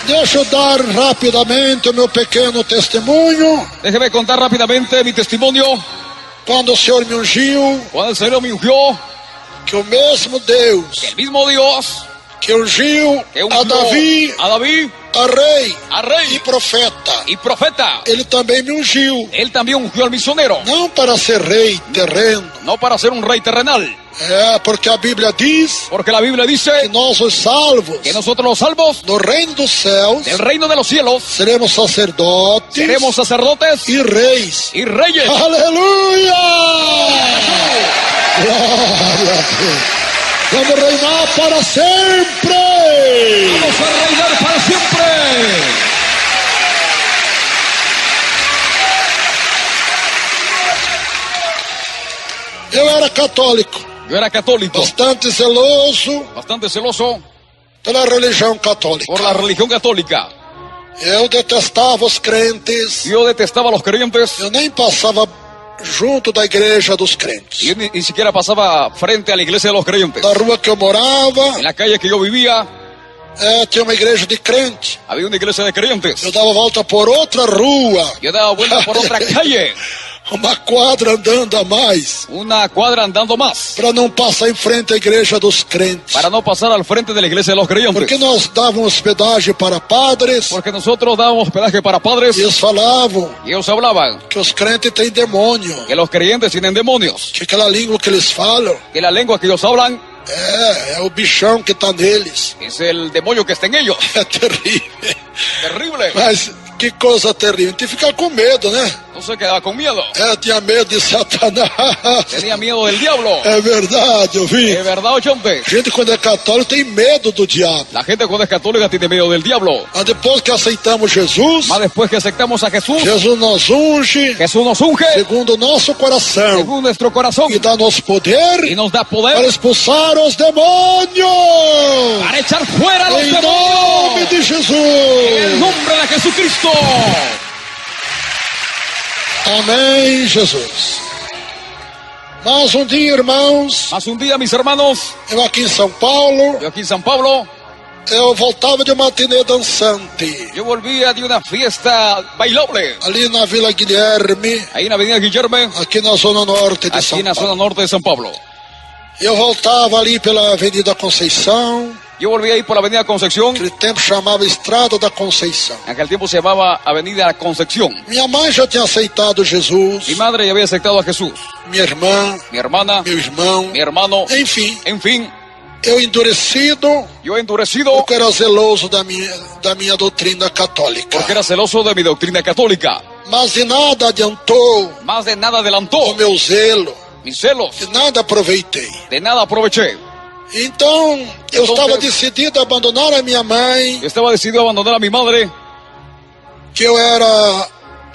Deixa eu dar rapidamente o meu pequeno testemunho. Déjeme contar rápidamente mi testimonio. Quando o Senhor me ungiu, Cuando el Señor me ungió, que o mesmo Deus el mismo Dios que ungiu que ungió a Davi, a David, a rei a rey e profeta, y profeta, ele também me ungiu, él también ungió al misionero, não para ser rei terreno, no para ser un rey terrenal, porque a Bíblia diz porque la Biblia que dice nós os salvos que nosotros los salvos no reino dos céus del reino de los cielos seremos sacerdotes seremos sacerdotes e reis. y reyes. Aleluia! Glória a Deus. Vamos reinar para sempre. Vamos a reinar para siempre. Eu era católico, Yo era católico, bastante zeloso bastante celoso pela religião católica. por la religión católica. Eu detestava os crentes. Yo detestaba a los creyentes. Eu nem passava junto da igreja dos crentes. Y yo ni siquiera pasaba frente a la iglesia de los creyentes. Na rua que eu morava, En la calle que yo vivía, tinha uma igreja de crente. había una iglesia de creyentes. Eu dava volta por outra rua, Yo daba vuelta por otra calle, uma quadra andando a mais, una cuadra andando más, para não passar em frente à igreja dos crentes. para no pasar al frente de la iglesia de los Porque creyentes. nós dávamos hospedagem para padres, Porque nosotros dábamos hospedaje para padres e eles falavam y ellos hablaban que os crentes têm demônio, que los creyentes tienen demonios, que aquela língua que eles falam que la lengua que ellos hablan é o bichão que está neles. es el demonio que está en ellos. É terrível. Terrible. Mas que coisa terrível. Tem que ficar com medo, né? Entonces quedaba con miedo. Tinha medo de Satanás. Tenía miedo del diablo. É verdade, eu vi. ¿Es verdad, oyente? Gente, quando é católico, tem medo do diabo. La gente cuando es católica tiene miedo del diablo. Mas depois que aceitamos Jesus, Más después que aceptamos a Jesús, Jesus nos unge Jesús nos unge segundo o nosso coração según nuestro corazón e dá-nos poder y nos da para poder expulsar os demônios. para echar fuera a los Em nome demonios. de En el Jesus. nombre de Jesucristo. Amém, Jesus. Mas um dia, irmãos, Más un día, mis hermanos, eu aqui em São Paulo, yo aquí en San Pablo, eu voltava de uma matinê dançante, yo volvía de una fiesta bailable ali na Vila Guilherme, ahí en Avenida Guillerme, aqui na zona norte de aquí São en la zona Paulo. norte de San Pablo. Eu voltava ali pela Avenida Conceição, Yo volví ahí por la Avenida Concepción. aquele tempo chamava Estrada da Conceição. En aquel tiempo se llamaba Avenida Concepción. Minha mãe já tinha aceitado Jesus, Mi madre ya había aceptado a Jesús. minha irmã, Mi hermana, meu irmão, mi hermano, enfim, en fin, eu endurecido, yo endurecido porque era zeloso da minha doutrina católica. porque era celoso de mi doctrina católica. Mas de nada adiantou Más de nada o adelantó meu zelo, mis celos, de nada aproveitei. de nada aproveché. Então, eu estava decidido a abandonar a minha mãe, Yo estaba decidido a abandonar a mi madre, que eu era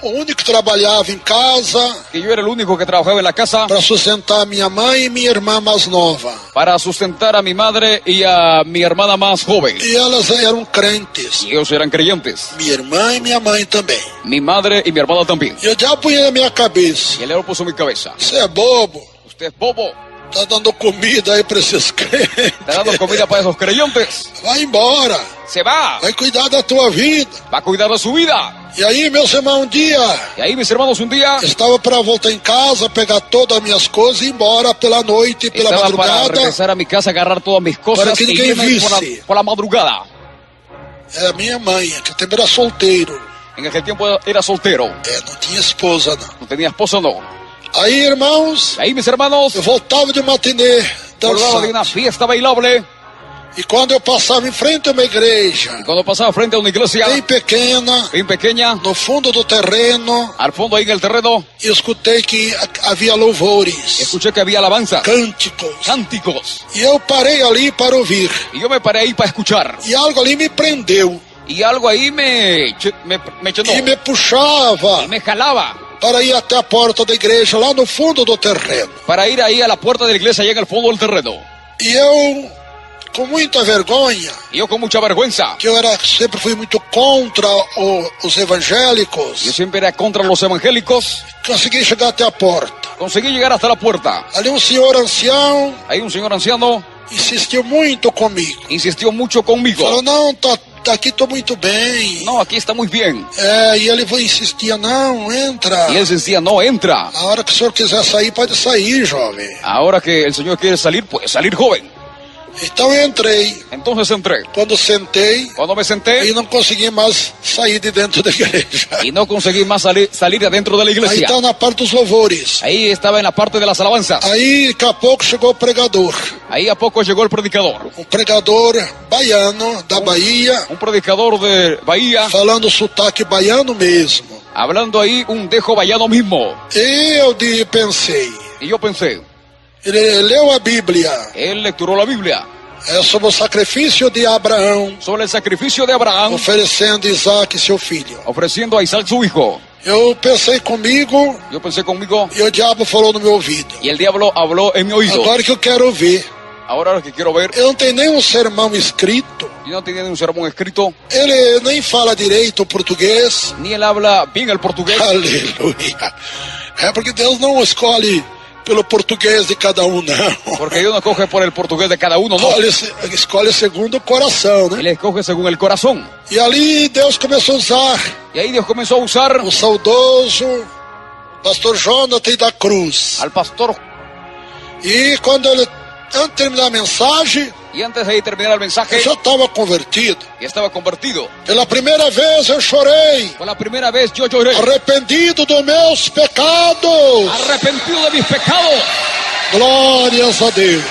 o único que trabalhava em casa que yo era el único que trabajaba en la casa para sustentar minha mãe e minha irmã mais nova. para sustentar a mi madre y a mi hermana más joven. E elas eram crentes, Y ellos eran creyentes. minha irmã e minha mãe também. Mi madre y mi hermana también. E eu já punha na minha cabeça: Y el león puso en mi cabeza: você é bobo, usted es bobo, tá dando comida aí para esses crentes. está dando comida para esos creyentes. Vai embora, Se va, vai cuidar da tua vida. va a cuidar de su vida. E aí, meus irmãos, um dia Y ahí, mis hermanos, un día estava para voltar em casa, pegar todas as minhas coisas e ir embora pela noite, pela estaba para madrugada. regresar a mi casa, agarrar todas mis cosas Para que y ninguém irme visse. por la madrugada. É a minha mãe, que tempo era solteiro. En aquel tiempo era soltero, Não tinha esposa, não. no tenía esposa, no. Aí, irmãos, Y ahí, mis hermanos, eu voltava de matinê volvaba de una dançando. fiesta bailable. E quando eu passava em frente a uma igreja, Y cuando pasaba frente a una iglesia bem pequena, bien pequeña, no fundo do terreno, al fondo ahí en el terreno, eu escutei que havia louvores, escuché que había alabanza, cânticos. cánticos. E eu parei ali para ouvir. Y yo me paré ahí para escuchar. E algo ali me prendeu. Y algo ahí me llenó. E me puxava Y me jalaba para ir até a porta da igreja, lá no fundo do terreno. para ir ahí a la puerta de la iglesia, allá en el fondo del terreno. E eu, com muita vergonha, Y yo con mucha vergüenza, que eu sempre fui muito contra os yo evangélicos, siempre era contra los evangélicos, consegui chegar até a porta. conseguí llegar hasta la puerta. Ali um senhor ancião Ahí un señor anciano insistiu muito comigo. insistió mucho conmigo. Falou, não, aqui estou muito bem. No, aquí está muy bien. E ele insistia, não, entra. Y él decía, no, entra. A hora que o senhor quiser sair, pode sair, jovem. Ahora que el Señor quiere salir, puede salir, joven. Então eu entrei. Entonces entré. Quando sentei, Cuando me senté e não consegui mais sair de dentro da igreja. y no conseguí más salir adentro de la Aí iglesia. está na parte dos louvores. Ahí estaba en la parte de las alabanzas. Aí, daqui a pouco, chegou o pregador. Ahí a poco llegó el predicador. Um pregador baiano, da Bahia, Un predicador de Bahía, falando sotaque baiano mesmo. hablando ahí un dejo vallado mismo. E eu pensei, Y yo pensé, ele leu a Bíblia, él lecturó la Biblia é sobre o sacrifício de Abraão, sobre el sacrificio de Abraham, oferecendo Isaac, seu filho. ofreciendo a Isaac su hijo. Eu pensei comigo Yo pensé conmigo e o diabo falou no meu ouvido. y el diablo habló en mi oído. Agora que eu quero ver, Ahora lo que quiero ver, eu não tenho nenhum sermão escrito, yo no tenía ni un sermón escrito, ele nem fala direito o português. ni él habla bien el portugués. Aleluia. É porque Deus não escolhe pelo português de cada um, não. Porque Dios no escoge por el portugués de cada uno, no. Escolhe segundo o coração, né? Él escoge según el corazón. E ali Deus começou a usar Y ahí Dios comenzó a usar o saudoso pastor Jonathan da Cruz. al pastor. E quando ele, antes de terminar a mensagem, Y antes de terminar el mensaje, eu já estava convertido. y estaba convertido. Pela primeira vez eu chorei, Por la primera vez yo lloré, arrependido dos meus pecados. arrepentido de mis pecados. Glórias a Deus.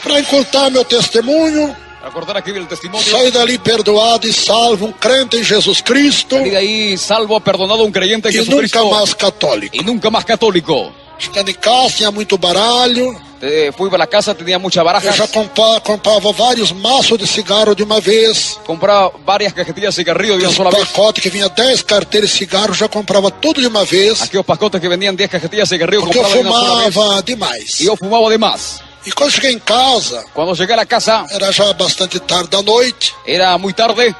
Para encurtar meu testemunho, Para cortar aquí el testimonio, saí dali perdoado e salvo, um crente em Jesus Cristo salí de ahí salvo, perdonado, un creyente en e nunca Jesucristo mais católico. y nunca más católico. Chegando em casa, tinha muito baralho. Fui para la casa, tenía muchas Eu barajas, já comprava vários maços de cigarro de uma vez. compraba varias cajetillas de cigarrillos de una Esse sola vez. pacote que vinha 10 carteiras de cigarro, já comprava tudo de uma vez. Aquellos pacotes que vendían 10 cajetillas de cigarrillos, Porque eu compraba de una sola vez. fumava demais. Y yo fumaba de más. E quando cheguei em casa, Cuando llegué a la casa, era já bastante tarde da noite, era muy tarde,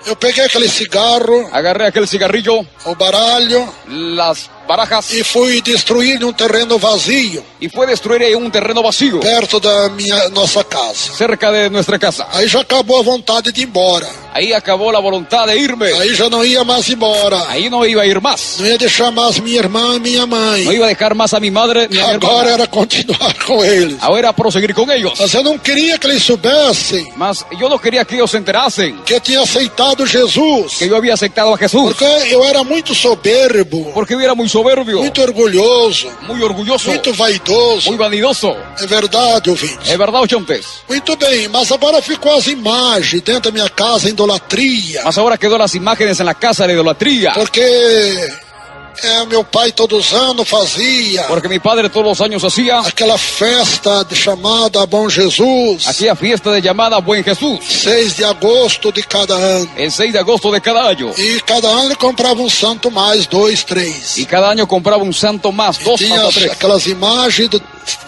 eu peguei aquele cigarro, agarré aquel cigarrillo, o baralho, las barajas, e fui destruir num terreno vazio, y fue destruir en un terreno vacío, perto da nossa casa. cerca de nuestra casa. Aí já acabou a vontade de ir embora. Ahí acabó la voluntad de irme. Aí já não ia mais embora. Ahí no iba a ir más. Não ia deixar mais minha irmã e minha mãe. No iba a dejar más a mi madre ni a mi Agora hermana. era continuar com eles. Ahora era proseguir con ellos. Mas eu não queria que eles soubessem Mas yo no quería que ellos se enterasen que eu tinha aceitado Jesus. que yo había aceptado a Jesús. Porque eu era muito soberbo, Porque yo era muy soberbio, muito orgulhoso, muy orgulloso, muito vaidoso. muy vanidoso. É verdade, ouvinte. Es verdad, oyentes. Muito bem, mas agora ficou as imagens dentro da minha casa, idolatria. Mas ahora quedó las imágenes en la casa de la idolatría. Porque meu pai todos os anos fazia Porque mi padre todos los años hacía aquela festa chamada Bom Jesus, aquella fiesta de llamada Buen Jesús, 6 de agosto de cada ano. el 6 de agosto de cada año. E cada ano ele comprava um santo mais, 2, 3. Y cada año compraba un santo más, dos Tinha hasta tres. aquelas imagens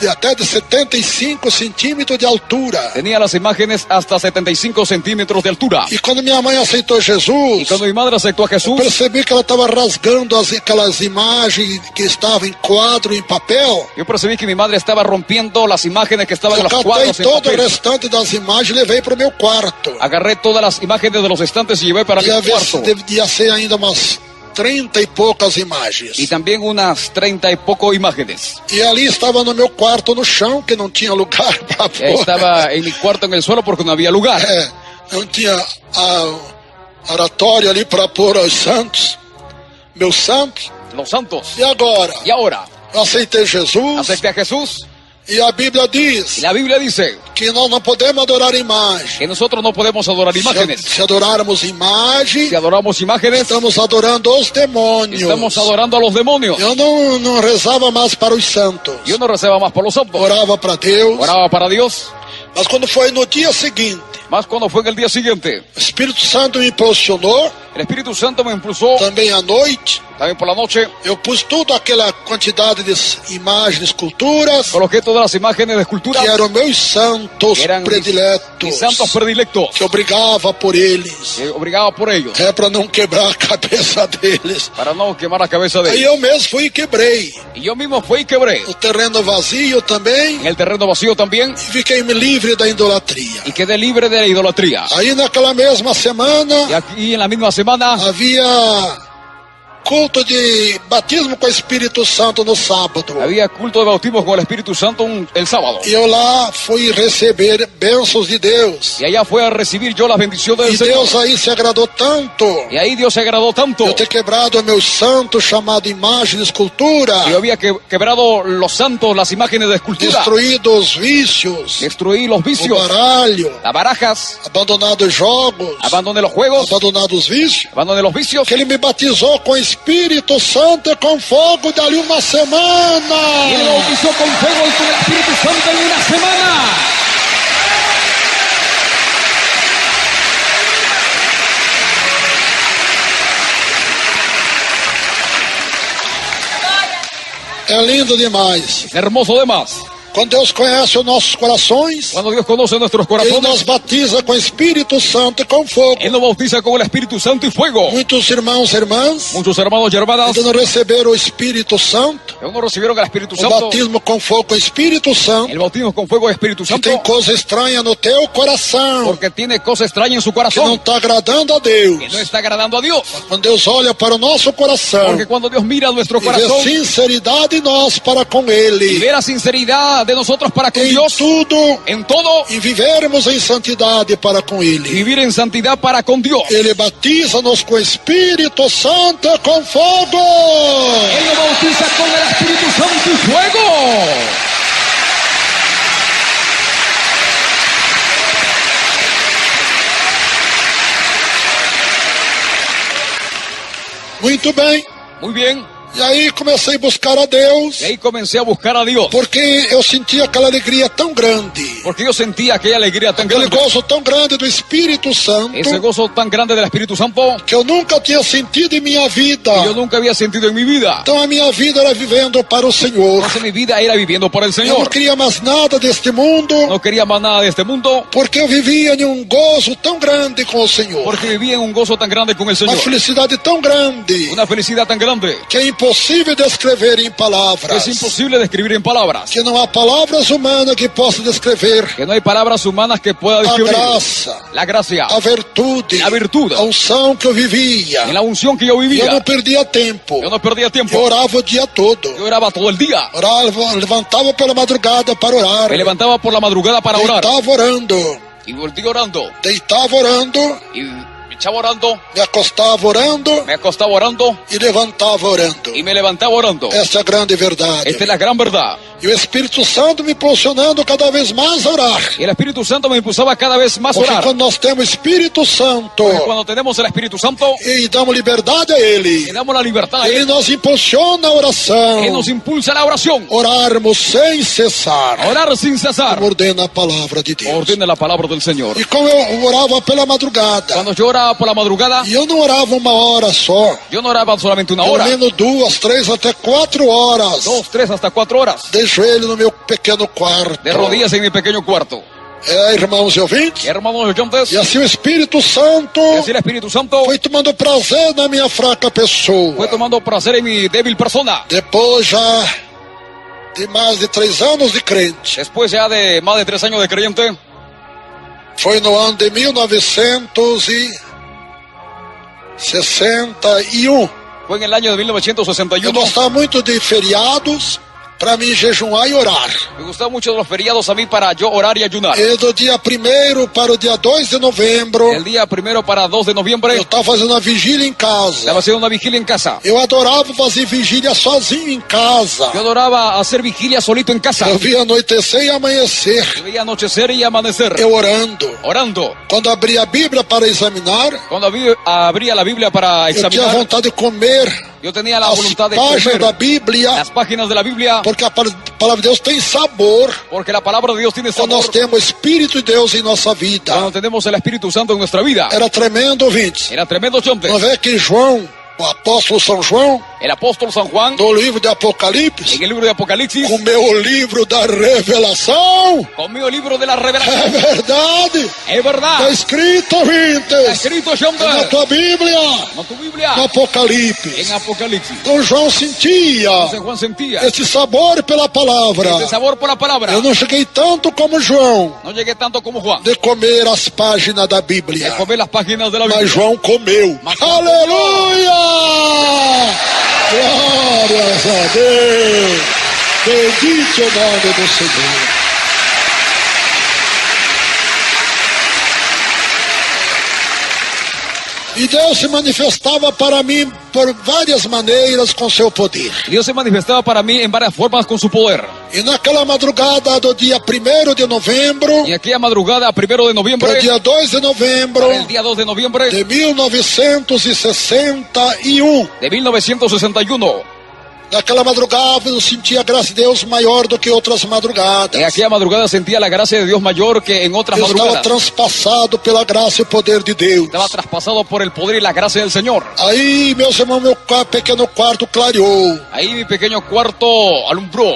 até de 75 centímetros de altura. Tenía las imágenes hasta 75 centímetros de altura. E quando minha mãe aceitou Y Jesus, cuando mi madre aceptó a Jesús, percebi que ela estava rasgando aquelas imagens que estavam em quadro, em papel. yo percibí que mi madre estaba rompiendo las imágenes que estaban en Eu los catei cuadros en todo o papel. restante das imagens e levei para o meu quarto. Agarré todas las imágenes de los estantes y llevé para mi cuarto. Devia ser ainda umas 30 e poucas imagens. Y también unas 30 y poco imágenes. E ali estava no meu quarto, no chão, que não tinha lugar para pôr. Estaba en mi cuarto en el suelo porque no había lugar. Não tinha oratório ali para pôr os santos, meus santos. Los santos. E agora? Y ahora, Eu aceitei Jesus. acepté a Jesús. E a Bíblia Y diz la Biblia dice que nós não podemos adorar imagem. que nosotros no podemos adorar imágenes. Se adorarmos imagem, Si adoramos imágenes, estamos adorando os demônios. estamos adorando a los demonios. Eu não rezava mais para os santos. Yo no rezaba más por los santos. Orava para Deus. Oraba para Dios. Mas quando foi no dia seguinte, Más cuando fue en el día siguiente, o Espírito Santo me impulsionou, el Espíritu Santo me impulsó também à noite, También por la noche eu pus toda aquela quantidade de imagens, esculturas, coloqué todas las imágenes de esculturas que eram meus santos que eran prediletos, mis santos predilectos, que eu brigava por eles, que obrigaba por ellos, para não quebrar a cabeça deles. para no quemar la cabeza de Aí ellos. eu mesmo fui e quebrei. Y yo mismo fui y quebré O terreno vazio também, en el terreno vacío también e fiquei livre da idolatria. y quedé libre de la idolatría. Aí naquela mesma semana Y aquí en la misma semana havia culto de batismo com o Espírito Santo no sábado. había culto de bautismo con el Espíritu Santo el sábado. E eu lá fui receber bênçãos de Deus. Y allá fue a recibir yo las bendiciones E del Señor. Deus aí se agradou tanto. Y ahí Dios se agradó tanto. Eu ter quebrado meus santos chamado imagem de escultura, Yo había quebrado los santos, las imágenes de escultura. destruído os vícios, Destruí los o vicios, baralho, las barajas, abandonado os jogos, abandoné los juegos, abandonado os vícios, abandoné los vicios. que ele me batizou com o Espírito Santo e com fogo dali uma semana. Y Él me bautizó con fuego y con el Espíritu Santo en una semana. É lindo demais. Es hermoso de más. Quando Deus conhece os nossos corações, Cuando Dios conoce nuestros Ele nos corazones, batiza com o Espírito Santo e com fogo. Él nos bautiza con el Espíritu Santo y fuego. Muitos irmãos e irmãs Muchos hermanos y hermanas ainda não receberam o Espírito Santo, que aún no recibieron el Espíritu o Santo, batismo com fogo com o Espírito Santo, el bautismo con fuego del Espíritu que Santo, tem coisa estranha no teu coração, porque tiene cosas extrañas en su que não corazón, está agradando a que no Deus. está agradando a Dios. Quando Deus olha para o nosso coração Porque cuando Dios mira nuestro e vê corazón sinceridade em nós para com y Ele, ve la sinceridad de nosotros para con em Dios, tudo, en todo, e vivermos em santidade para com Ele, vivir en santidad para con Dios, Ele batiza-nos com o Espírito Santo e com fogo. Él nos bautiza con el Espíritu Santo y fuego. Muito bem. Muy bien. E aí comecei a buscar a Deus, Y ahí comencé a buscar a Dios, porque eu sentia aquela alegria tão grande, porque yo sentía aquella alegría tan aquele grande, gozo tão grande do Espírito Santo, ese gozo tan grande del Espíritu Santo, que eu nunca tinha sentido em minha vida. que yo nunca había sentido en mi vida. Então a minha vida era vivendo para o Senhor. Entonces mi vida era viviendo por el Eu não Señor. queria mais nada deste mundo, No quería más nada de este mundo, porque eu vivia em um gozo tão grande com o Senhor, porque vivía en un gozo tan grande con el uma Señor, felicidade tão grande, una felicidad tan grande, que é impossível descrever em que palavras, es imposible describir en palabras, que não há palavras humanas que possam descrever que no hay palabras humanas que pueda a describir graça, la gracia, a virtude, a virtud, a unção que eu vivia. en la unción que yo E eu vivía. não perdia tempo. Yo no perdía Eu tiempo, orava o dia todo. yo oraba todo el día, Orava, levantava pela madrugada para orar. me levantaba por la madrugada para orar, Deitava orando. y volví orando, Deitava orando. y me echaba orando, Me acostava orando. me acostaba orando, E levantava orando. y me levantaba orando. Essa é a grande verdade. Esta es la gran verdad. E o Espírito Santo me impulsionando cada vez mais a orar. Y el Espíritu Santo me impulsaba cada vez más a Porque orar. quando nós temos Espírito Santo Porque cuando tenemos el Espíritu Santo e damos liberdade a Ele, y damos la libertad a Ele Él, nos impulsiona a oração. Él nos impulsa a la oración. Orarmos sem cessar. A orar sin cesar. Como ordena a palavra de Deus. Ordena la palabra del Señor. E como eu orava pela madrugada, Cuando yo oraba por la madrugada, e eu não orava uma hora só, yo no oraba solamente una pelo hora, menos 2, 3, até 4 horas, 2, 3, hasta 4 horas, de joelho no meu pequeno quarto. de rodillas en mi pequeño cuarto. Irmãos e ouvintes, Hermanos oyentes, e assim o Espírito Santo y así el Espíritu Santo foi tomando prazer na minha fraca pessoa. fue tomando placer en mi débil persona. Depois já de mais de 3 anos de crente, Después ya de más de 3 años de creyente, foi no ano de 1961. fue en el año de Eu 1961. gostava muito de feriados para mim jejuar e orar. Me gustaban mucho los feriados a mí para yo orar y ayunar. E do dia 1º para o dia 2 de novembro, El día 1 para 2 de noviembre eu estava fazendo uma vigília em casa. estaba haciendo una vigilia en casa. Eu adorava fazer vigília sozinho em casa. Yo adoraba hacer vigilia solito en casa. Eu via anoitecer e amanhecer, Yo veía anochecer y amanecer, eu orando. orando. Quando abria a Bíblia para examinar, Cuando abría la Biblia para eu tinha examinar, vontade de comer yo tenía la as voluntad de páginas da comer Bíblia, las páginas de la Biblia, porque a palavra de Deus tem sabor porque la palabra de Dios tiene quando sabor nós temos o Espírito de Deus em nossa vida. cuando tenemos el Espíritu Santo en nuestra vida. Era tremendo, ouvintes. Era tremendo chonte. Não vê que João, o apóstolo São João, el apóstol San Juan, no livro de Apocalipse, en el libro de Apocalipsis, comeu o livro da revelação. conmigo el libro de la É revelación. verdade. Es Está verdad. escrito, Está gente, escrito, na Xander, tua Bíblia, en tu Biblia, no Apocalipse. en Apocalipsis. Então João sentia Entonces Juan sentía esse sabor pela palavra. ese sabor por la palabra. Eu não cheguei tanto como João No llegué tanto como Juan, de comer as páginas da de Bíblia, comer las páginas de la mas Biblia. João comeu. Mas João Aleluia! Glórias a Deus! Bendito o nome do Senhor. E Deus se manifestava para mim por várias maneiras com seu poder. Dios se manifestaba para mí en varias formas con su poder. E naquela madrugada do dia 1º de novembro, Y aquella madrugada, 1 de noviembre, para o dia 2 de novembro para el día 2 de noviembre de 1961, de 1961, naquela madrugada eu sentia a graça de Deus maior do que outras madrugadas. en aquella madrugada sentía la gracia de Dios mayor que en otras Eu estava madrugadas. transpassado pela graça e poder de Deus. Estaba traspasado por el poder y la gracia del Señor. Aí, meus irmãos, meu pequeno quarto clareou. Ahí mi pequeño cuarto alumbró.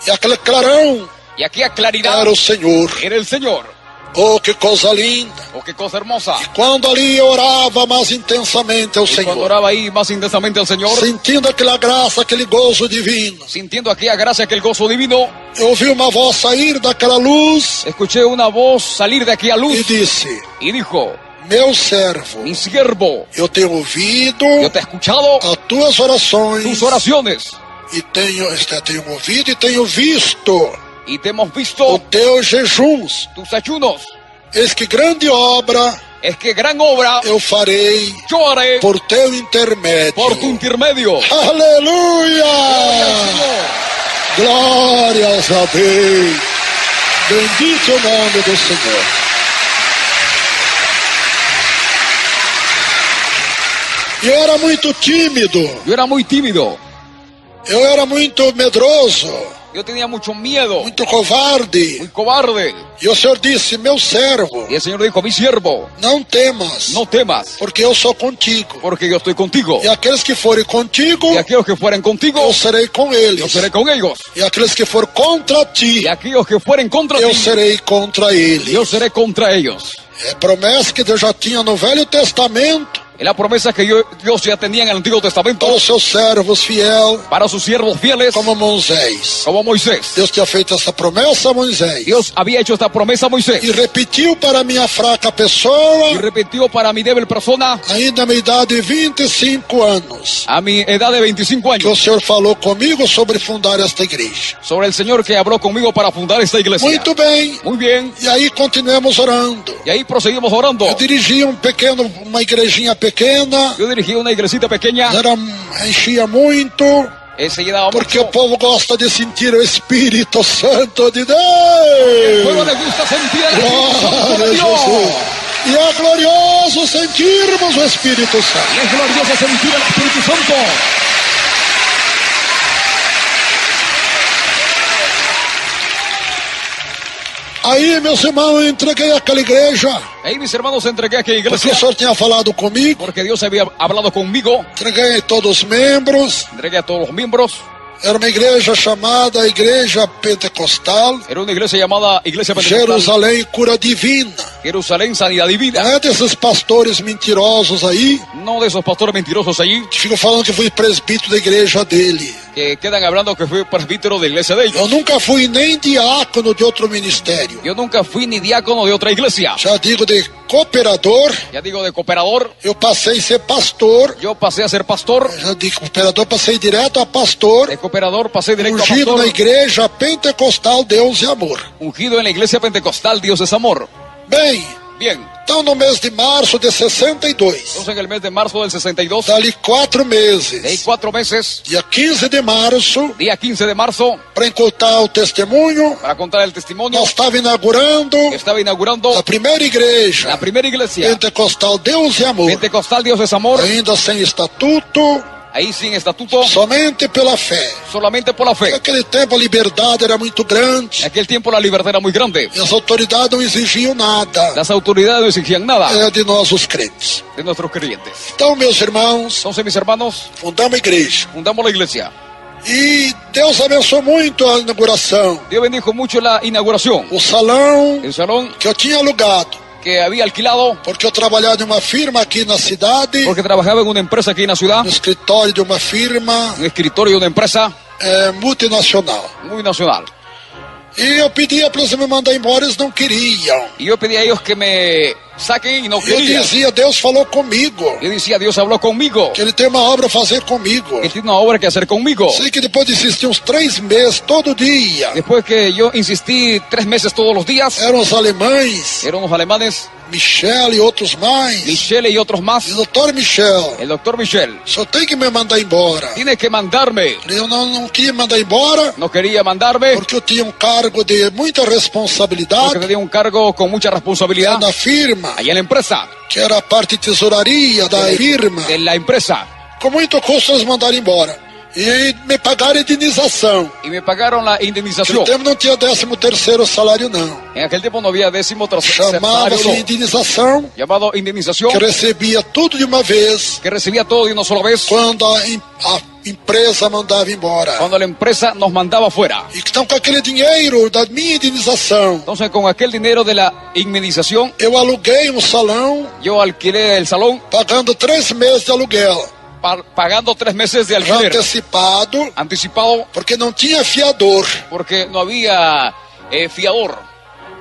E aquele clarão Y aquella claridad era o Senhor. era el Señor. Oh, que coisa linda. Oh, qué cosa hermosa. Quando ali eu orava mais intensamente ao Y cuando Senhor, oraba ahí más intensamente al Señor, sentindo aquela graça, aquele gozo divino, sintiendo aquella gracia, aquel gozo divino, eu ouvi uma voz sair daquela luz escuché una voz salir de aquella e luz disse: y dijo: meu servo, mi siervo, eu tenho ouvido yo te he escuchado as tuas orações tus oraciones e tenho ouvido e tenho visto y te hemos os visto teus jejuns. tus ayunos. Eis que grande obra Es que gran obra eu farei yo haré por teu intermédio. por tu intermedio. Aleluia! Glórias a Deus. Bendito o nome do Senhor. Eu era muito tímido, Yo era muy tímido, eu era muito medroso, yo tenía mucho miedo, muito covarde. muy cobarde. E o Senhor disse: meu servo, Y el Señor dijo: mi siervo, não temas, no temas, porque eu sou contigo. porque yo estoy contigo. E aqueles que forem contigo, Y aquellos que fueren contigo, eu serei com yo eles. seré con ellos. E aqueles que forem contra ti, Y aquellos que fueren contra eu ti, serei contra eles. yo seré contra ellos. É promessa que Deus já tinha no Velho Testamento Es la promesa que Dios ya tenía en el Antiguo Testamento para os seus servos fiéis, para sus siervos fieles, como Moisés. como Moisés. Deus tinha feito essa promessa a Moisés Dios había hecho esta promesa a Moisés e repetiu para minha fraca y pessoa, repitió para mi débil persona, ainda na minha idade de 25 anos, a mi edad de 25 que o años, Senhor falou comigo sobre fundar esta igreja. sobre el Señor que habló conmigo para fundar esta iglesia. Muito bem. Muy bien. E aí continuamos orando. Y ahí proseguimos orando. Eu dirigi uma igrejinha pequena, Yo dirigí una iglesita pequeña, enchia muito, se llenaba porque mucho. o povo gosta de sentir o Espírito Santo de El Deus. pueblo le gusta sentir el Espíritu Santo Glória de a Dios. Jesus. E é glorioso sentirmos o Espírito Santo. Y es glorioso sentir el Espíritu Santo. Aí, meus irmãos, eu entreguei aquela igreja, Ahí, mis hermanos, entregué a aquella porque iglesia o Senhor tinha falado comigo. porque Dios había hablado conmigo. Entreguei a todos os membros. Entregué a todos los miembros. Era uma igreja chamada Igreja Pentecostal, Era una iglesia llamada Iglesia Pentecostal Jerusalém Cura Divina. Jerusalén, Sanidad Não Divina. é desses pastores mentirosos aí, No de esos pastores mentirosos allí que ficam falando que fui presbítero da igreja dele. que quedan hablando que fui presbítero de iglesia de ellos. Eu nunca fui nem diácono de outro ministério. Yo nunca fui ni diácono de otra iglesia. Já digo de cooperador, Ya digo, de cooperador, eu passei a ser pastor. yo pasé a ser pastor. Já de cooperador passei direto a pastor, De cooperador pasé directo a ungido na pastor. igreja Pentecostal Deus e Amor. Ungido en la iglesia pentecostal, Dios es amor. Bem, Bien, então no mês de março de 62, entonces en el mes de marzo del 62, dali 4 de ahí meses, 4 meses, dia 15 de março, día 15 de marzo, para encurtar o testemunho, para contar el testimonio, nós estávamos inaugurando estaba inaugurando a primeira igreja la primera iglesia Pentecostal Deus e Amor, pentecostal, Dios es amor, ainda sem estatuto, Ahí sin estatuto, somente pela fé. solamente por la fe. Naquele tempo a liberdade era muito En grande aquel tiempo la libertad era muy grande. e as autoridades não exigiam nada Las autoridades no exigían nada de nós, os crentes. de nuestros creyentes. Então, meus irmãos, Entonces, mis hermanos, fundamos a igreja. fundamos la iglesia. E Deus abençoou muito a inauguração. Dios bendijo mucho la inauguración. O salão El salón que eu tinha alugado, que había alquilado, porque eu trabalhava em uma firma aqui na cidade, porque trabajaba en una empresa aquí en la ciudad, no escritório de uma firma un escritorio de una empresa multinacional. muy nacional. E eu pedia para eles me mandar embora, eles não queriam. Y yo pedí a ellos que me saquen y no Eu querían. dizia, Deus falou comigo, Yo decía, Dios habló conmigo, que Ele tem uma obra a fazer comigo. que tiene una obra que hacer conmigo. Sei que depois de insistir uns 3 meses, todo dia, Después que yo insistí 3 meses todos los días, eram os alemães, eran los alemanes, Michel e outros mais. Michelle y otros E más, o doutor Michel, el doctor Michel, só tem que me mandar embora. tiene que mandarme. Eu não queria mandar embora, No quería mandarme porque eu tinha cargo de muita porque responsabilidade tenía un cargo con mucha responsabilidad na firma, allá en la empresa, que era a parte de tesouraria da firma. de la empresa. Com muito custo eles mandaram embora. E me pagaram indenização. Y me pagaron la Naquele indemnización. tempo não tinha 13º salário, não. En aquel tiempo no había 13º salario, Chamava-se no. indenização, Llamado indemnización, que recebia tudo de uma vez que recibía todo de una sola vez quando a empresa mandava embora. cuando la empresa nos mandaba fuera. E então, com aquele dinheiro da minha indenização, Entonces, con aquel dinero de la indemnización, eu aluguei um salão, yo alquilé el salón pagando 3 meses de aluguel, pagando 3 meses de já alquiler antecipado, anticipado porque não tinha fiador. porque no había fiador.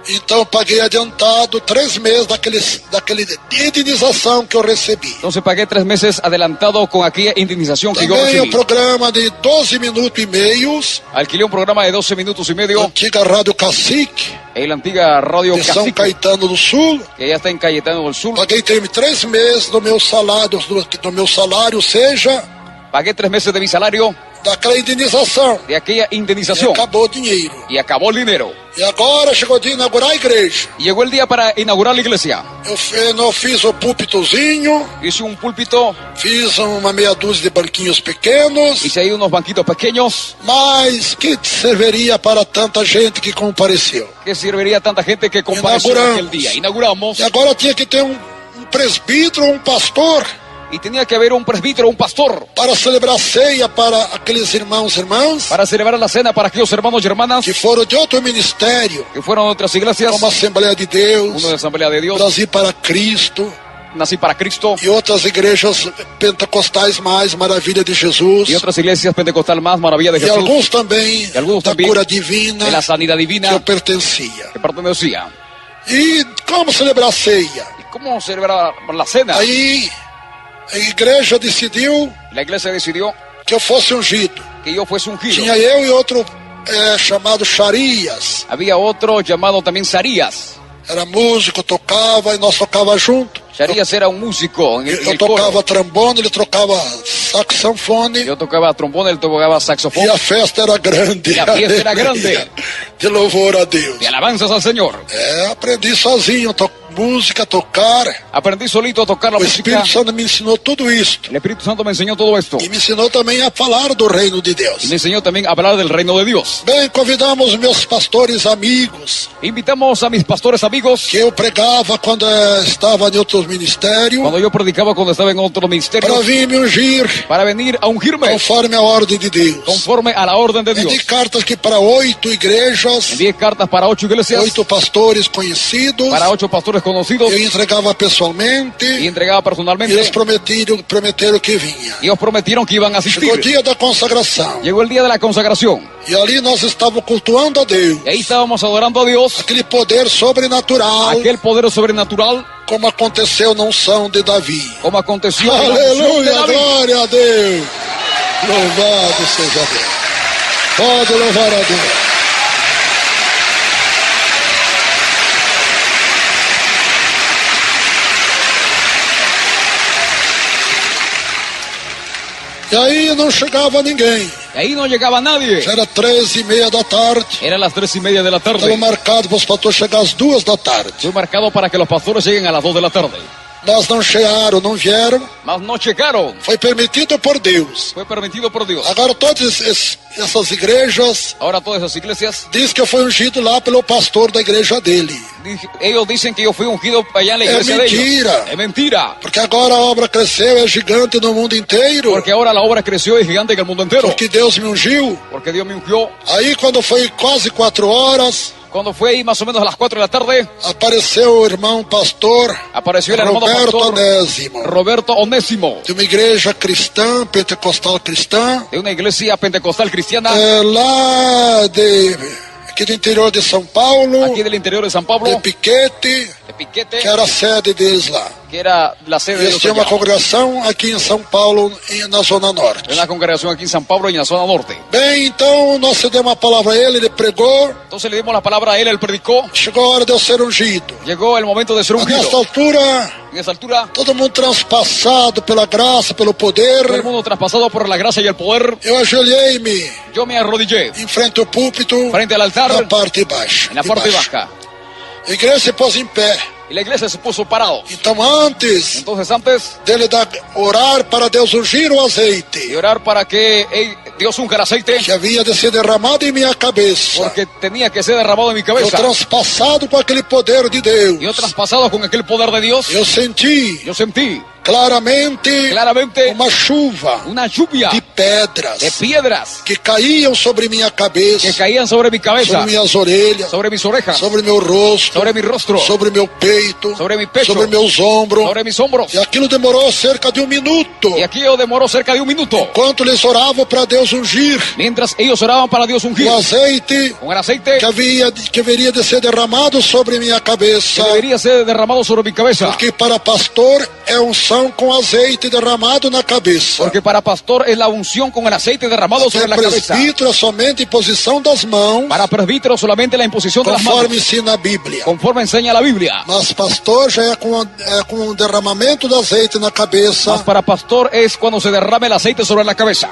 Então, paguei adiantado 3 meses daquele indenização que eu recebi. Entonces pagué 3 meses adelantado con aquella indemnización que yo Também o recibí. programa de 12 minutos e meios, Alquilé un programa de 12 minutos y da medio antiga Rádio Cacique, en la antigua Radio de São Cacique, Caetano do Sul. que ya está en Cayetano del Sur. Paguei 3 meses do meu salário, seja, Pagué 3 meses de mi salario daquela indenização. de aquella E indemnización acabou o dinheiro. y acabó el dinero. E agora chegou o dia de inaugurar a igreja. Y llegó el día para inaugurar la iglesia. Eu fiz o púlpitozinho, Hice un púlpito, fiz uma meia dúzia de banquinhos pequenos, hice ahí unos banquitos pequeños. mas que serviria para tanta gente que compareceu. Que serviría a tanta gente que compareció Inauguramos. aquel día. Inauguramos. E agora tinha que ter um presbítero, um pastor, Y tenía que haber un presbítero, un pastor, para celebrar ceia para aqueles irmãos e irmãs para celebrar la cena para aquellos hermanos y hermanas que foram de outro ministério, que fueron a otras iglesias, como a Assembleia de Deus, uno de la Asamblea de Dios, Brasil para Cristo, Nací para Cristo, e outras igrejas pentecostais mais, Maravilha de Jesus, y otras iglesias pentecostal más, Maravilla de e Jesús, alguns também E alguns da também cura divina de la sanidad que eu divina pertencia. que pertenecía. E como celebrar a ceia? ¿Y cómo celebrar la cena? Aí a igreja decidiu La iglesia decidió que eu fosse ungido. que yo fuese ungido. Tinha eu e outro chamado Charias. Había otro llamado también Sarías. Era músico, tocava e nós tocava junto. Sarías era un músico en Eu el coro. tocava trombone, ele tocava sax sanfone. Yo tocaba trombón, él tocaba saxofón. E a festa era grande. E a festa era grande. De louvor a Deus. De alabanzas al Señor. Aprendi sozinho, música, tocar. Aprendí solito a tocar la O música. Espírito Santo me ensinou tudo isto. El Espíritu Santo me enseñó todo esto. E me ensinou também a falar do reino de Y Deus. me enseñó también a hablar del reino de Dios. Bem, convidamos meus pastores amigos, Invitamos a mis pastores amigos. que eu pregava quando estava em outros ministérios, Cuando yo predicaba, cuando estaba en otro ministerio, para vir me ungir para venir a ungirme conforme a ordem de Deus. conforme a la orden de Dios. Enviei cartas que para 8 igrejas, Envié cartas para 8 iglesias, 8 pastores conhecidos, para 8 pastores conocidos, eu entregava y pessoalmente, entregaba e personalmente. eles prometeram que vinha. Y ellos prometieron que iban a Chegou o asistir. dia da consagração, Llegó el día de la consagración. e ali nós estávamos cultuando a Deus, Y ahí estábamos adorando a Dios, aquele poder sobrenatural, aquel poder sobrenatural, como aconteceu na unção de Davi. como aconteció en la unción de Aleluia, David. glória a Deus. Louvado seja Deus. Pode louvar a Deus. E aí não chegava ninguém. Y ahí no llegaba nadie. Já era 13h30 da tarde. Eran las 3:30 de la Estava tarde. marcado para os pastores chegar às 2 da tarde. Fue marcado para que los pastores lleguen a las 2 de la tarde. mas não chegaram, não vieram. mas no llegaron. Foi permitido por Deus. Fue permitido por Dios. Agora todas essas igrejas Ahora todas esas iglesias, diz que eu fui ungido lá pelo pastor da igreja dele. ellos dicen que yo fui ungido allá en la iglesia de mentira. ellos. Es mentira. Porque agora a obra cresceu, é gigante no mundo inteiro. Porque ahora la obra creció y es gigante en el mundo entero. Porque Deus me ungiu. Porque Dios me ungió. Aí quando foi quase 4 horas, Cuando fue ahí más o menos a las 4 de la tarde, apareceu o irmão pastor apareció el hermano Roberto pastor Onésimo, Roberto Onésimo, de uma igreja cristã, pentecostal cristã, de una iglesia pentecostal cristiana, lá aqui do interior de São Paulo, aquí del interior de San Pablo, de Piquete, de Piquete, que era a sede deles lá. que era la sede de Eles ellos tinham uma allá. congregação aqui em São Paulo, na Zona Norte. Una congregación aquí en San Pablo y en la zona norte. Bem, então nós demos uma palavra a ele pregou, Entonces le dimos la palabra a él predicó. chegou a hora de eu ser ungido. Llegó el momento de ser Mas nessa ungido. altura, En esa altura, todo mundo transpassado pela graça, pelo poder, todo el mundo traspasado por la gracia y el poder, eu ajoelhei-me yo me arrodillé em frente ao púlpito, frente al altar, na parte baixa. en la de parte baixo. baja. A igreja se pôs em pé. Y la iglesia se puso parado. Então, antes Entonces antes dele orar para Deus ungir o de azeite orar para que Dios unja el aceite, que havia de ser derramado em minha cabeça, porque tenía que ser derramado en mi eu cabeza. transpassado com aquele poder de Deus, Yo traspasado con aquel poder de Dios, eu senti yo sentí claramente uma chuva, una lluvia de pedras de piedras que caíam sobre minha cabeça, que caían sobre mi cabeza, sobre minhas orelhas, sobre mis orejas, sobre meu rosto, sobre mi rostro, sobre meu peito, sobre mi pecho, sobre meus ombros. sobre mis hombros. E aquilo demorou cerca de 1 minuto, Y aquí yo demoró cerca de 1 minuto, enquanto eles oravam para Deus ungir mientras ellos oraban para Dios ungir o azeite con el aceite que haveria de ser derramado sobre minha que cabeça. debería ser derramado sobre mi cabeza. Porque para pastor é unção com azeite derramado na cabeça. Porque para pastor es la unción con el aceite derramado sobre la Para cabeza. presbítero é somente imposição das mãos, Para presbítero solamente la imposición de las conforme manos, ensina a Bíblia. conforme enseña la Biblia. Mas pastor já é com um derramamento do azeite na cabeça, Mas para pastor es cuando se derrame el aceite sobre la cabeza.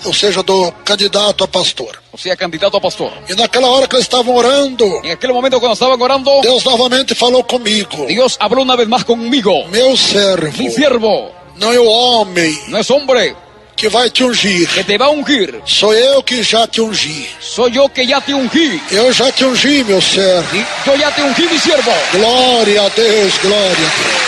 ou seja, do candidato a pastor. O sea, candidato a pastor. E naquela hora que eles estavam orando, En aquel momento cuando estaban orando, Deus novamente falou comigo: Dios habló una vez más conmigo. meu servo, Mi siervo não é o homem no es hombre que vai te ungir, que te va a ungir. sou eu que já te ungi. Soy yo que ya te ungí. Eu já te ungi, meu servo. Y yo ya te ungí, mi siervo. Glória a Deus, glória a Deus.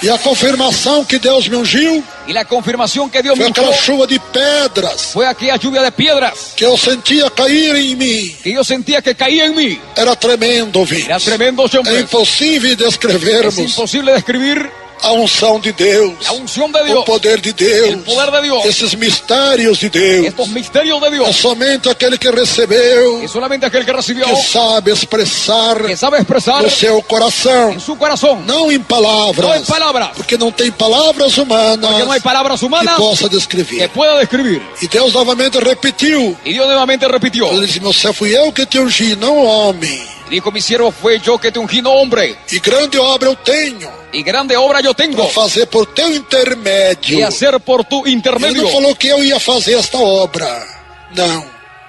E a confirmação que Deus me ungiu Y la confirmación que Dios me foi aquela ungió chuva de pedras fue aquella lluvia de piedras que eu sentia cair em mim. que yo sentía que caía en mí. Era tremendo, ouvinte. Era tremendo, É hombre. impossível Es descrevermos imposible describir a unção de Deus, la unción de o Dios, poder de Deus, el poder de Dios, esses mistérios de Deus. estos misterios de É Dios. somente aquele que recebeu, Y solamente aquel que recibió, que sabe expressar que sabe expresar no seu coração, en su corazón, não em no en palavras, palabras, porque não tem palavras humanas porque no hay palabras que humanas possa que descrever. pueda describir. E Deus novamente repetiu: Y Dios nuevamente repitió, ele disse, meu servo, fui eu que te ungi, não o homem. dijo: mi siervo, fue yo que te ungí, no hombre. E grande obra eu tenho Y grande obra yo tengo para fazer por teu intermédio. y hacer por tu Ele intermedio. não falou que eu ia fazer esta obra, não.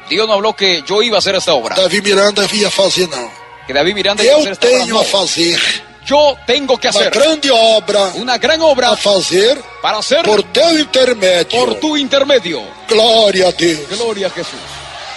Dios no habló que yo iba a hacer esta obra, Davi Miranda ia fazer, não. que David Miranda iba a hacer Eu esta obra. tenho a No. fazer Yo tengo que uma hacer grande obra una gran obra a fazer para hacer por teu intermédio. por tu intermedio. Glória a Deus. Gloria a Jesús.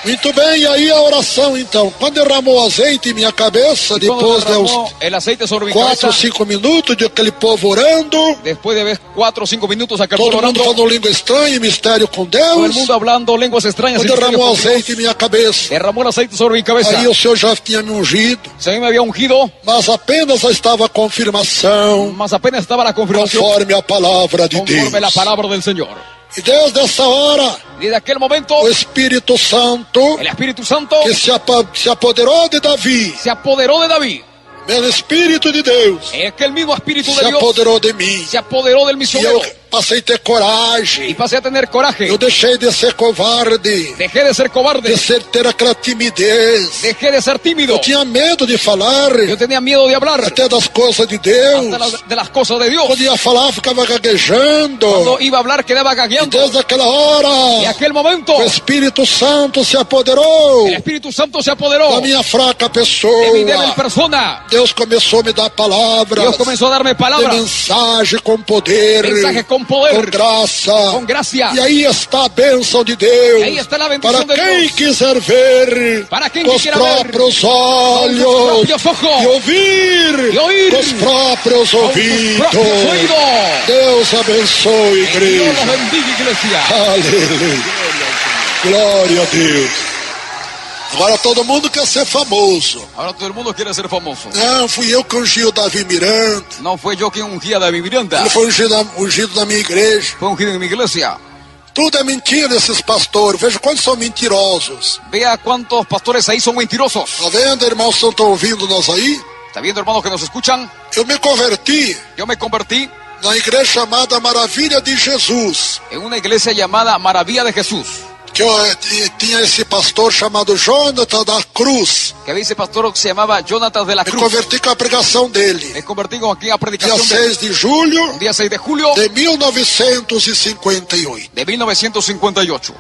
Muito bem, e aí a oração então. Quando derramou azeite em minha cabeça, Cuando depois de uns derramó el aceite sobre mi 4 ou cabeza, 5 minutos de aquele povo orando, después de ver 4 o 5 minutos aquel pueblo todo mundo orando, falando língua estranha e mistério com todo el Deus, mundo hablando lenguas extrañas, y quando derramou misterios con Dios, azeite em minha cabeça, derramó el aceite sobre mi cabeza. aí o Senhor já tinha me ungido, Se a mí me había ungido, mas apenas estava a confirmação más apenas estaba la confirmación conforme a palavra de Deus. conforme la palabra del Señor. E Deus, dessa hora, Y desde aquel momento, o Espírito Santo, el Espíritu Santo que se apoderou de Davi, se apoderó de David. pelo Espírito de Deus, Es que el mismo Espíritu se de Dios apoderou de mim. se apoderó del E eu, misionero. passei a ter y coragem. pasé a tener coraje. Eu deixei de ser covarde. Dejé de ser cobarde. Ter aquela timidez. Dejé de ser tímido. Eu tinha medo de falar. Yo tenía miedo de hablar Até das coisas de Deus. hasta de las cosas de Dios. Quando ia falar, ficava gaguejando. Cuando iba a hablar quedaba E gagueando. desde aquela hora, Y aquel momento o Espírito Santo se apoderou el Espíritu Santo se apoderó da minha fraca de mi débil pessoa. persona. Deus começou a me dar palavras. Dios comenzó a darme De palabras, mensagem com poder, mensajes con com poder, graça. con gracia. E aí está a bênção de Deus. Y ahí está la bendición Para de quem Dios. quiser ver Para quem com os quiera ver próprios con olhos sus propios ojos e ouvir y oír com os próprios con sus ouvidos. propios oídos. Deus abençoe, Dios los igreja. bendiga, iglesia. Aleluia. Glória a Deus. Agora todo mundo quer ser famoso. Ahora todo el mundo quiere ser famoso. Não, fui eu que ungi o Davi Miranda. No fue yo quien ungía a David Miranda. Ele foi ungido na minha igreja. Fue ungido en mi iglesia. Tudo é mentira desses pastores. Veja quantos são mentirosos. Vea cuántos pastores ahí son mentirosos. Tá vendo, irmãos, que estão ouvindo nós aí? ¿Está viendo, hermanos, que nos escuchan? Eu me converti Yo me convertí na igreja chamada Maravilha de Jesus. en una iglesia llamada Maravilla de Jesús. Que eu tinha esse pastor chamado Jonathan da Cruz. Que había ese pastor que se llamaba Jonathan de la Me Cruz. converti com a pregação dele. Me convertí con aquí a Dia predicación 6 de julho día 6 de julio de 1958. de 1958.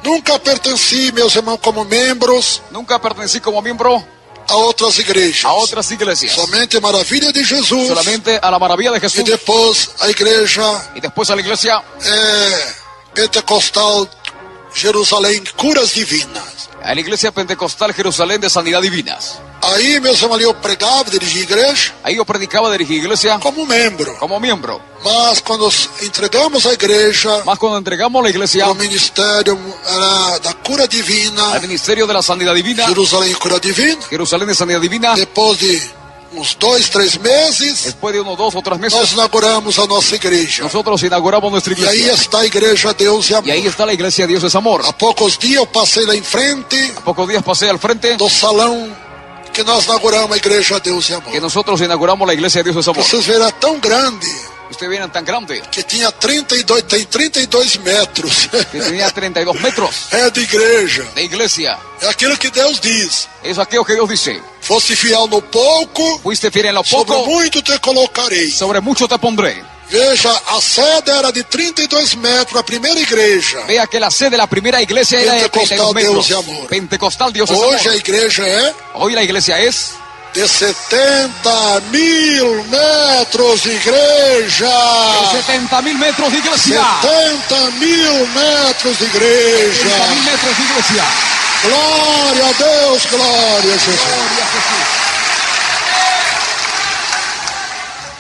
Nunca pertenci, meus irmãos, como membros Nunca pertenecí como miembro a outras igrejas. a otras iglesias. Somente Maravilha de Jesus. Solamente a la Maravilla de E Jesús. depois a igreja Y después a la iglesia pentecostal Jerusalém, Curas Divinas. a la iglesia pentecostal Jerusalén de Sanidad Divinas. Aí, meus irmãos, eu pregava, dirigia igreja Ahí yo predicaba, dirigí iglesia como membro. como miembro. Mas quando entregamos a igreja, Más cuando entregamos la iglesia o ministério era da Cura Divina, al ministerio de la Sanidad Divina, Jerusalém Cura Divina. Jerusalén de Sanidad Divina, Depois de uns 2, 3 meses, después de unos 2 o 3 nós meses, inauguramos a nossa igreja. nosotros inauguramos nuestra E aí iglesia. está a igreja Deus e Y ahí Amor. está la iglesia Dios es Amor. Há poucos dias eu passei lá em frente A pocos días pasé al frente do salão que nós inauguramos a igreja Deus e que Amor. nosotros inauguramos la iglesia Dios es Amor. Vocês verão, era tão grande Ustedes vienen tan grande que tinha 32 metros. que tenía 32 metros É de igreja. de iglesia. É aquilo que Deus diz. Es aquello que Dios dice. Fosse fiel no pouco, Fuiste fiel en lo sobre poco, muito te colocarei. sobre mucho te pondré. Veja, a sede era de 32 metros, a primeira igreja. Vea que la sede de la primera iglesia era de Pentecostal 32 metros. Deus e Amor. Pentecostal Dios es Hoje a Amor. igreja é Hoy la iglesia es de 70.000 metros de igreja. de 70.000 metros de iglesia. 70.000 metros de igreja. 70.000 metros de iglesia. Glória a Deus, glória a Jesus. Gloria a Jesús.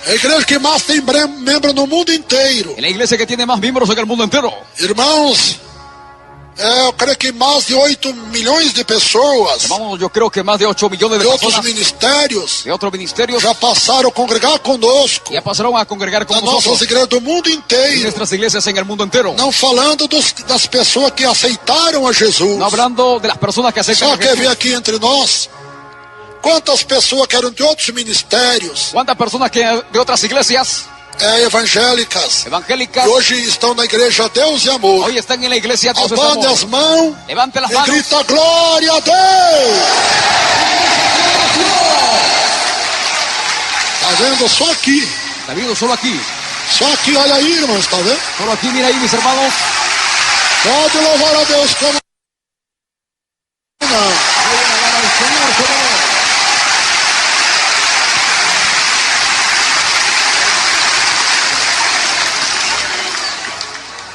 É a igreja que mais tem membro no mundo inteiro. Es la iglesia que tiene más miembros en el mundo entero. Irmãos, eu creio que mais de 8 milhões de pessoas Vamos, yo creo que más de 8 millones de de outros personas ministérios de otros ministerios já passaram a congregar conosco ya pasaron a congregar con nas nossas nosotros igrejas do mundo en inteiro. nuestras iglesias en el mundo entero. Não falando das pessoas que aceitaram a Jesus. No hablando de las personas que aceptan Só a quer ver Jesús. aqui entre nós quantas pessoas que eram de outros ministérios ¿Cuántas personas que de otras iglesias evangélicas evangélicas que hoje estão na igreja Deus e Amor? hoy están en la iglesia Dios es Abande Amor? as mãos Levante las e manos. grita glória a Deus. Tá vendo? Só aqui. Está viendo solo aquí. Só aqui, olha aí, irmãos, tá vendo? Solo aquí, mira ahí, mis hermanos. Pode louvar a Deus como não.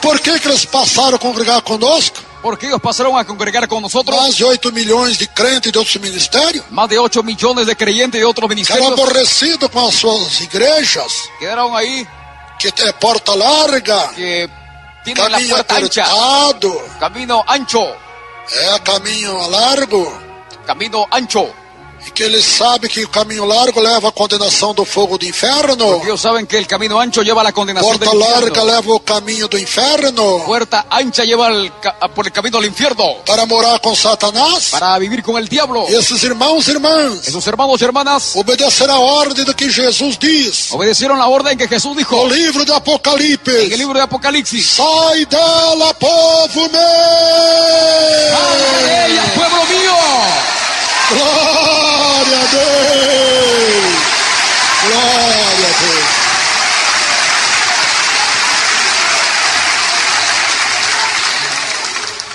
Por que eles passaram a congregar conosco? Porque ellos pasaron a congregar con nosotros. Mais de 8 milhões de crentes de outros ministérios. Más de 8 millones de creyentes de otros Ficaram ministerios aborrecidos com as suas igrejas, quedaron ahí, que é porta larga, que tienen la caminho puerta ancha, apertado, camino ancho, caminho largo. camino ancho. E que eles sabem que o caminho largo leva à condenação do fogo do inferno. Porque ellos saben que el camino ancho lleva a la condenación del Porta larga infierno. leva o caminho do inferno. Puerta ancha lleva por el camino al infierno. Para morar com Satanás. Para vivir con el diablo. E esses irmãos e irmãs Esos hermanos y hermanas obedecerão a ordem do que Jesus diz. obedecieron la orden que Jesús dijo No livro de en el Apocalipse. libro de Apocalipsis. Sai dela, povo meu! ¡Salga de ella, pueblo mío! Glória a Deus! Glória a Deus!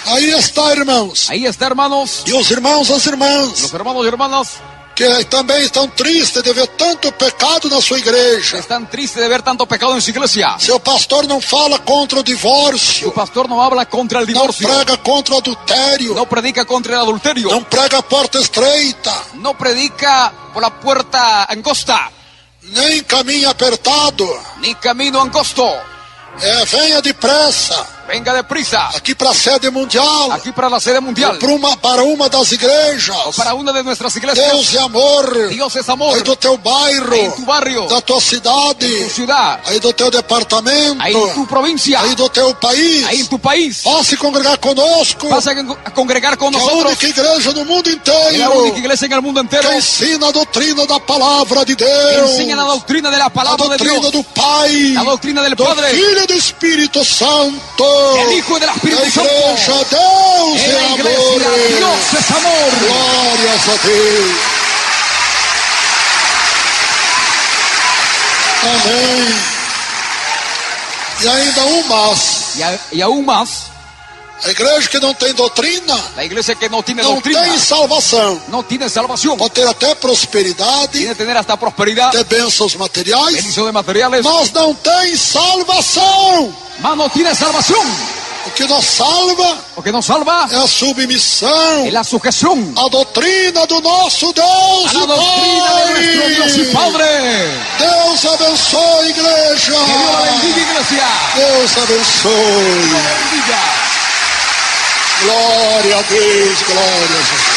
Aí está, irmãos. Ahí está, hermanos. E os irmãos, as irmãs, Los hermanos y hermanas que também estão tristes de ver tanto pecado na sua igreja. están tristes de ver tanto pecado en su iglesia. Seu pastor não fala contra o divórcio, Su pastor no habla contra el não divorcio. prega contra o adultério, No predica contra el adulterio. não prega a porta estreita, No predica por la puerta angosta, nem caminho apertado. ni camino angosto. Venha depressa Venga deprisa, aqui para a sede mundial, aquí para la sede mundial, para uma das igrejas. o para una de nuestras iglesias. Deus é amor. Dios es amor. Aí do teu bairro, Ahí en tu barrio, da tua cidade, tu ciudad, aí do teu departamento, ahí en tu provincia, aí do teu país. ahí en tu país. Vá se congregar conosco, Vas a congregar con que é a nosotros. única igreja no mundo Es la inteiro única iglesia en el mundo entero que ensina a doutrina da palavra de que Deus, enseña la doctrina de la a palabra de doutrina Dios, do Pai, la doctrina del do Padre, Filho e do Espírito Santo. del Hijo y del A Espíritu Santo. igreja, Deus En é la iglesia, amor. Dios es amor. Glórias a Deus. Amém. E ainda um mas. Y aún más, A igreja que não tem doutrina la iglesia que no tiene não doctrina tem salvação. no tiene salvación. Pode ter até prosperidade, Tiene que tener hasta prosperidad, até bênçãos materiais, bendición de materiales, mas não tem salvação. mas no tiene salvación. O que nos salva Lo que nos salva é a submissão es la sujeción à doutrina do nosso Deus a e la doctrina de nuestro Dios y Pai. Padre. Deus abençoe, igreja. Que Dios la bendiga, iglesia. Deus abençoe. Dios la bendiga. Glória a Deus, glória a Jesus.